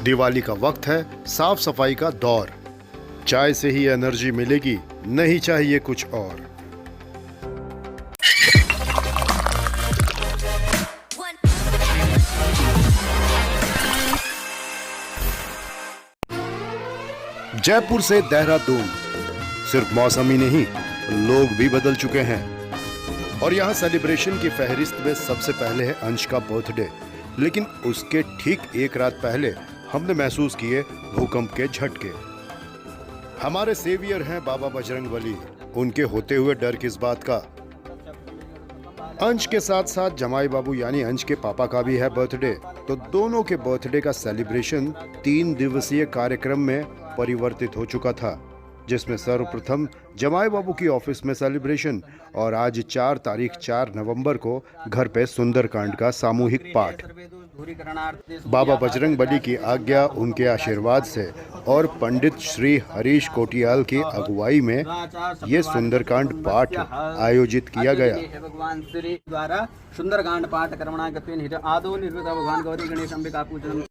दिवाली का वक्त है, साफ सफाई का दौर। चाय से ही एनर्जी मिलेगी, नहीं चाहिए कुछ और। जयपुर से देहरादून, सिर्फ मौसम ही नहीं, लोग भी बदल चुके हैं। और यहाँ सेलिब्रेशन की फहरिस्त में सबसे पहले है अंश का बर्थडे। लेकिन उसके ठीक एक रात पहले हमने महसूस किए भूकंप के झटके। हमारे सेवियर हैं बाबा बजरंगबली, उनके होते हुए डर किस बात का। अंश के साथ साथ जमाई बाबू यानी अंश के पापा का भी है बर्थडे, तो दोनों के बर्थडे का सेलिब्रेशन 3 दिवसीय कार्यक्रम में परिवर्तित हो चुका था, जिसमें सर्वप्रथम जमाई बाबू की ऑफिस में सेलिब्रेशन और आज 4 नवंबर को घर पे सुंदरकांड का सामूहिक पाठ। बाबा बजरंगबली की आज्ञा, उनके आशीर्वाद से और पंडित श्री हरीश कोटियाल की अगुवाई में ये सुंदरकांड पाठ आयोजित किया गया। भगवान श्री द्वारा सुंदरकांड पाठ कर्मणा आदो निर्वृत भगवान गौरी गणेश अंबिका पूजन।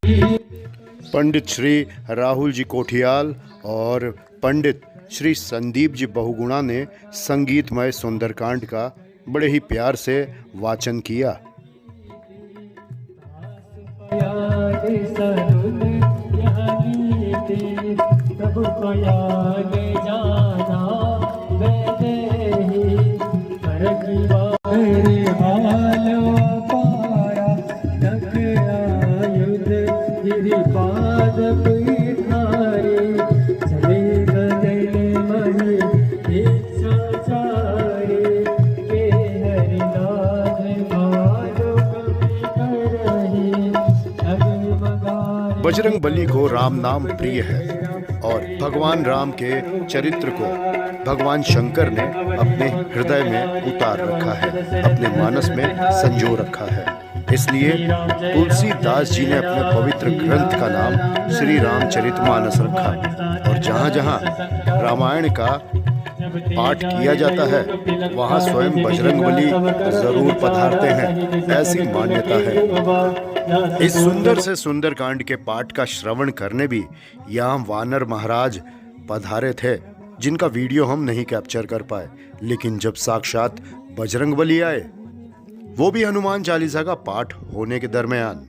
पंडित श्री राहुल जी कोठियाल और पंडित श्री संदीप जी बहुगुणा ने संगीतमय सुंदरकांड का बड़े ही प्यार से वाचन किया। बजरंगबली को राम नाम प्रिय है और भगवान राम के चरित्र को भगवान शंकर ने अपने हृदय में उतार रखा है, अपने मानस में संजो रखा है। इसलिए तुलसीदास जी ने अपने पवित्र ग्रंथ का नाम श्री रामचरितमानस रखा और जहाँ जहाँ रामायण का पाठ किया जाता है वहाँ स्वयं बजरंगबली जरूर पधारते हैं, ऐसी मान्यता है। इस सुंदर से सुंदर कांड के पाठ का श्रवण करने भी यहाँ वानर महाराज पधारे थे, जिनका वीडियो हम नहीं कैप्चर कर पाए। लेकिन जब साक्षात बजरंगबली आए, वो भी हनुमान चालीसा का पाठ होने के दरमियान।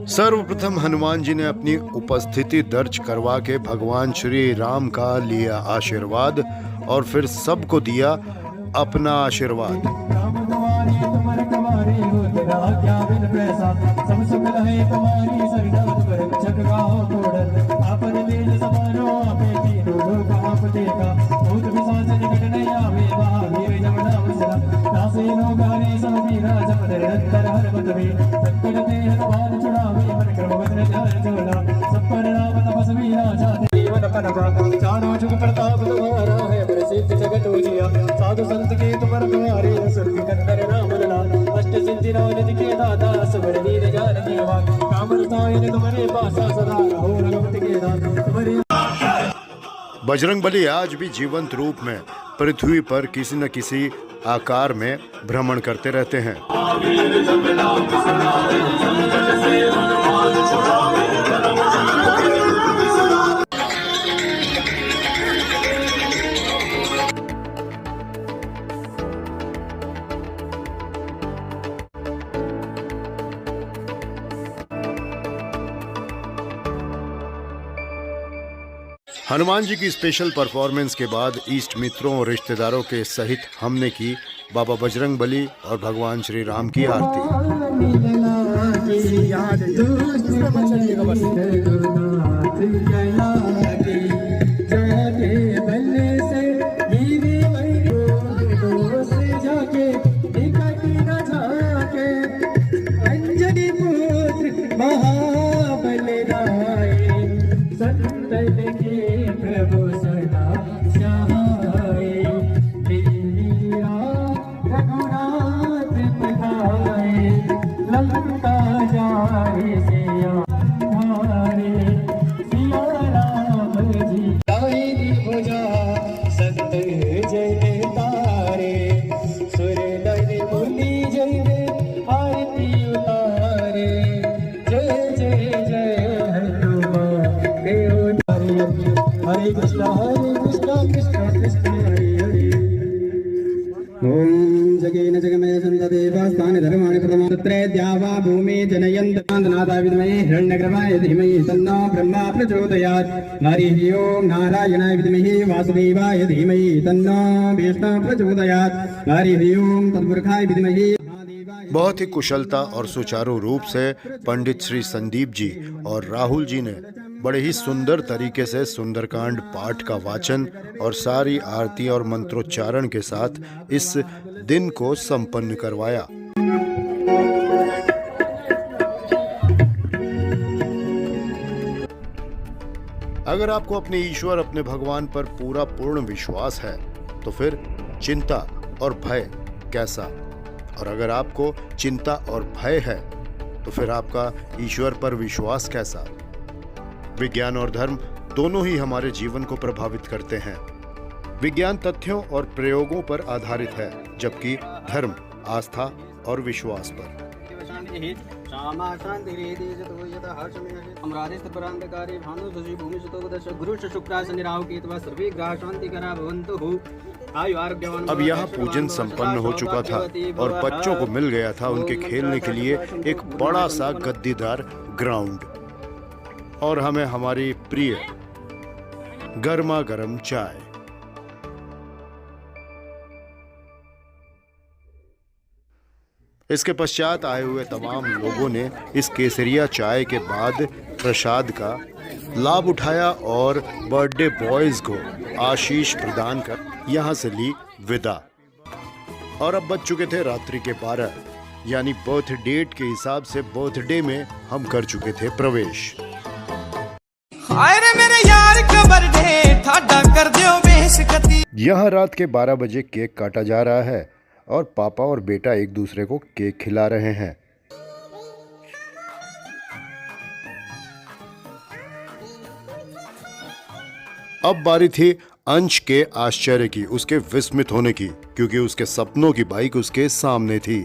सर्वप्रथम हनुमान जी ने अपनी उपस्थिति दर्ज करवा के भगवान श्री राम का लिया आशीर्वाद और फिर सबको दिया अपना आशीर्वाद। चारों जुग प्रताप तुम्हारा है, प्रसिद्ध जगत उजिया। साधु संत के तुम रखवारे, सुरभि कंदर राम लाल। अष्ट सिद्धि नौ निधि के दाता, सुबह नीर जानकी आवाज। कामरतायन तुम्हारे पासा सदा रहो, रघुपति के दास तुम्हारे। बजरंगबली आज भी जीवंत रूप में पृथ्वी पर किसी न किसी आकार में भ्रमण करते रहते हैं। हनुमान जी की स्पेशल परफॉर्मेंस के बाद इष्ट मित्रों और रिश्तेदारों के सहित हमने की बाबा बजरंगबली और भगवान श्री राम की आरती। रघुनाथ पधारे लंका हमारे सिया हमारे सिया राम जी गाई दी भुजा संत जय तारे सुर लय मुनि जय आरती उतारे जय जय जय हनुमान देव हरे कृष्ण कृष्ण कृष्ण हरे हरे ओम जगेन जगमय संदेवास्तानि धर्माणि प्रथमं तत्रे द्यावा भूमि जनयन्त नादाय विद्महे हिरण्यगर्भाय धीमहि तन्नो ब्रह्मा प्रचोदयात् हरिः ओम नारायणाय विद्महे वासुदेवाय धीमहि तन्नो विष्णु प्रचोदयात् हरिः ओम तत्पुरुषाय विद्महे बहुत ही कुशलता और सुचारू रूप से पंडित श्री संदीप जी और राहुल जी ने बड़े ही सुंदर तरीके से सुंदरकांड पाठ का वाचन और सारी आरती और मंत्रोच्चारण के साथ इस दिन को संपन्न करवाया। अगर आपको अपने ईश्वर अपने भगवान पर पूरा पूर्ण विश्वास है तो फिर चिंता और भय कैसा, और अगर आपको चिंता और भय है तो फिर आपका ईश्वर पर विश्वास कैसा। विज्ञान और धर्म दोनों ही हमारे जीवन को प्रभावित करते हैं। विज्ञान तथ्यों और प्रयोगों पर आधारित है, जबकि धर्म आस्था और विश्वास पर। अब यहाँ पूजन संपन्न हो चुका था और बच्चों को मिल गया था उनके खेलने के लिए एक बड़ा सा गद्दीदार ग्राउंड, और हमें हमारी प्रिय गर्मा गर्म चाय। इसके पश्चात आए हुए तमाम लोगों ने इस केसरिया चाय के बाद प्रसाद का लाभ उठाया और बर्थडे बॉयज को आशीष प्रदान कर यहां से ली विदा। और अब बज चुके थे रात्रि के 12, यानी बर्थ डेट के हिसाब से बर्थडे में हम कर चुके थे प्रवेश। यहाँ रात के 12 बजे केक काटा जा रहा है और पापा और बेटा एक दूसरे को केक खिला रहे हैं। अब बारी थी अंश के आश्चर्य की, उसके विस्मित होने की, क्योंकि उसके सपनों की बाइक उसके सामने थी।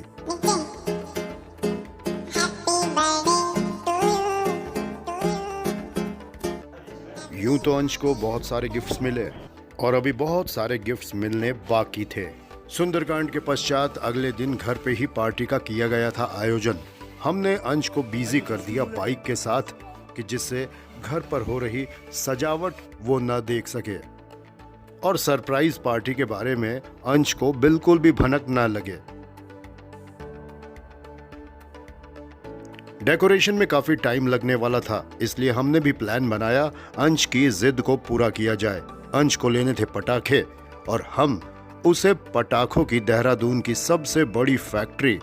यूं तो अंश को बहुत सारे गिफ्ट्स मिले और अभी बहुत सारे गिफ्ट्स मिलने बाकी थे। सुंदरकांड के पश्चात अगले दिन घर पे ही पार्टी का किया गया था आयोजन। हमने अंश को बिजी कर दिया बाइक के साथ कि जिससे घर पर हो रही सजावट वो न देख सके, और सरप्राइज पार्टी के बारे में अंश को बिल्कुल भी भनक न लगे। डेकोरेशन में काफी टाइम लगने वाला था, इसलिए हमने भी प्लान बनाया अंश की जिद को पूरा किया जाए। अंश को लेने थे पटाखे और हम उसे पटाखों की देहरादून की सबसे बड़ी फैक्ट्री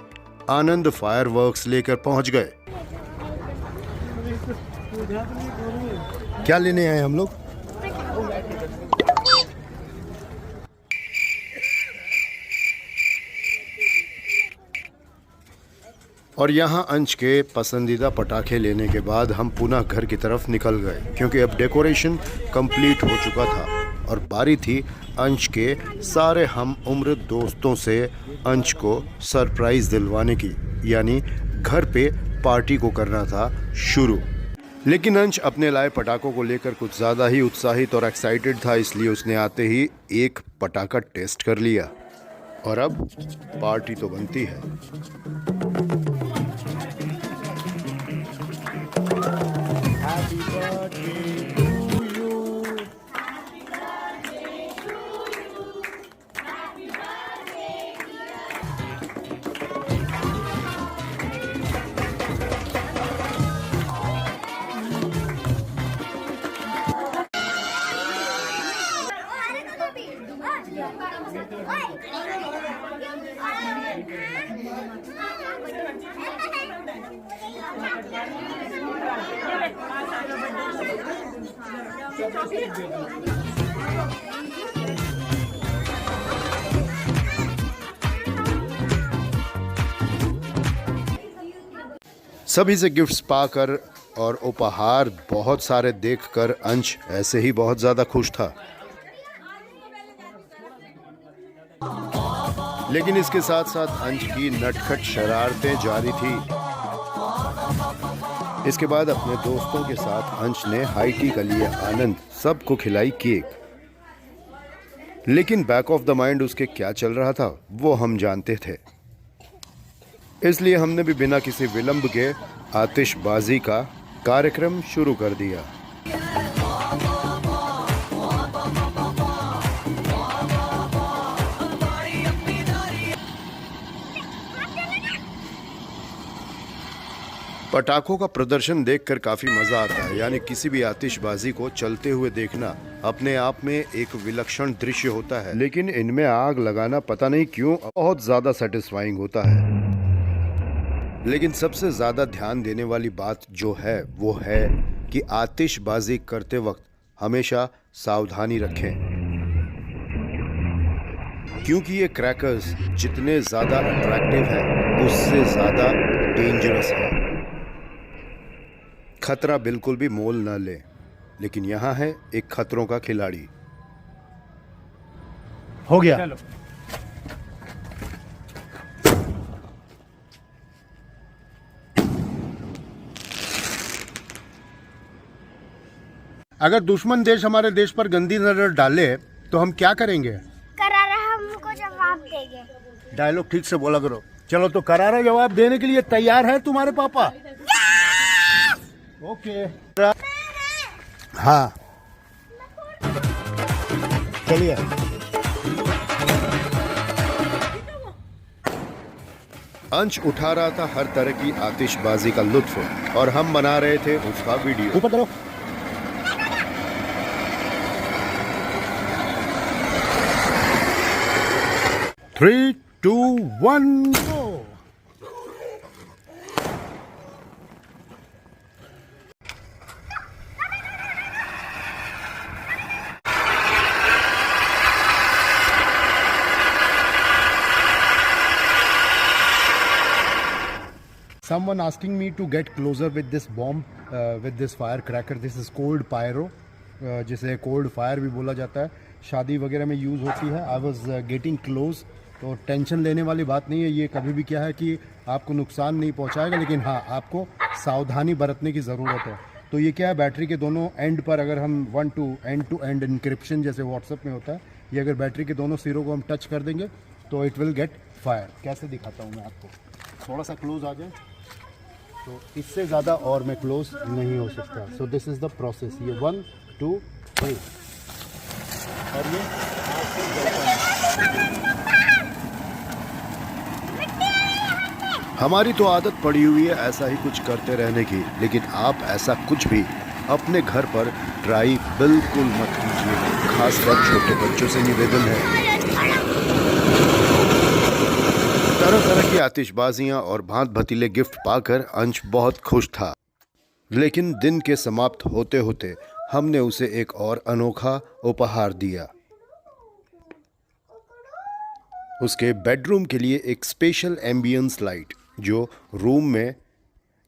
आनंद फायरवर्क्स लेकर पहुंच गए। क्या लेने आए हम लोग? और यहाँ अंश के पसंदीदा पटाखे लेने के बाद हम पुनः घर की तरफ निकल गए, क्योंकि अब डेकोरेशन कंप्लीट हो चुका था और बारी थी अंश के सारे हम उम्र दोस्तों से अंश को सरप्राइज दिलवाने की, यानी घर पे पार्टी को करना था शुरू। लेकिन अंश अपने लाए पटाखों को लेकर कुछ ज़्यादा ही उत्साहित और एक्साइटेड था, इसलिए उसने आते ही एक पटाखा टेस्ट कर लिया और अब पार्टी तो बनती है। सभी से गिफ्ट्स पाकर और उपहार बहुत सारे देखकर अंश ऐसे ही बहुत ज़्यादा खुश था। लेकिन इसके साथ साथ अंश की नटखट शरारतें जारी थी। इसके बाद अपने दोस्तों के साथ अंश ने हाई टी का लिया आनंद, सबको खिलाई केक। लेकिन बैक ऑफ द माइंड उसके क्या चल रहा था वो हम जानते थे, इसलिए हमने भी बिना किसी विलंब के आतिशबाजी का कार्यक्रम शुरू कर दिया। पटाखों का प्रदर्शन देखकर काफी मजा आता है, यानी किसी भी आतिशबाजी को चलते हुए देखना अपने आप में एक विलक्षण दृश्य होता है। लेकिन इनमें आग लगाना पता नहीं क्यों बहुत ज्यादा सेटिस्फाइंग होता है। लेकिन सबसे ज्यादा ध्यान देने वाली बात जो है वो है कि आतिशबाजी करते वक्त हमेशा सावधानी रखें, क्योंकि ये क्रैकर्स जितने ज्यादा अट्रैक्टिव है उससे ज्यादा डेंजरस है। खतरा बिल्कुल भी मोल न ले, लेकिन यहाँ है एक खतरों का खिलाड़ी। हो गया। चलो। अगर दुश्मन देश हमारे देश पर गंदी नजर डाले तो हम क्या करेंगे? करारा हमको जवाब देंगे। डायलॉग ठीक से बोला करो। चलो तो करारा जवाब देने के लिए तैयार है तुम्हारे पापा? ओके। हाँ चलिए। अंश उठा रहा था हर तरह की आतिशबाजी का लुत्फ और हम बना रहे थे उसका वीडियो। ऊपर करो। Three two one go. Someone asking me to get closer with this bomb, with this firecracker. This is cold pyro, जिसे cold fire भी बोला जाता है, शादी वगैरह में यूज़ होती है। I was getting close, तो टेंशन लेने वाली बात नहीं है। ये कभी भी क्या है कि आपको नुकसान नहीं पहुंचाएगा, लेकिन हाँ आपको सावधानी बरतने की ज़रूरत है। तो ये क्या है, बैटरी के दोनों एंड पर अगर हम वन टू एंड इंक्रिप्शन जैसे व्हाट्सएप में होता है, ये अगर बैटरी के दोनों सिरों को हम टच कर देंगे तो इट विल गेट फायर। कैसे दिखाता हूँ मैं आपको, थोड़ा सा क्लोज आ जाए। तो इससे ज़्यादा और मैं क्लोज नहीं हो सकता। So this is the process. ये 1 2 3 और ये हमारी तो आदत पड़ी हुई है ऐसा ही कुछ करते रहने की, लेकिन आप ऐसा कुछ भी अपने घर पर ट्राई बिल्कुल मत कीजिए। खासकर छोटे बच्चों से निवेदन है। तरह तरह की आतिशबाजियां और भांत भतीले गिफ्ट पाकर अंश बहुत खुश था। लेकिन दिन के समाप्त होते होते हमने उसे एक और अनोखा उपहार दिया। उसके बेडरूम के लिए एक स्पेशल एम्बियंस लाइट जो रूम में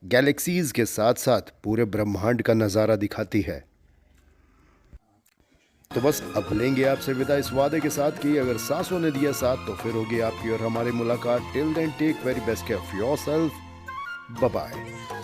गैलेक्सीज के साथ साथ पूरे ब्रह्मांड का नज़ारा दिखाती है। तो बस अब लेंगे आपसे विदा इस वादे के साथ कि अगर सांसों ने दिया साथ तो फिर होगी आपकी और हमारी मुलाकात। Till then take very best care of yourself. Bye bye.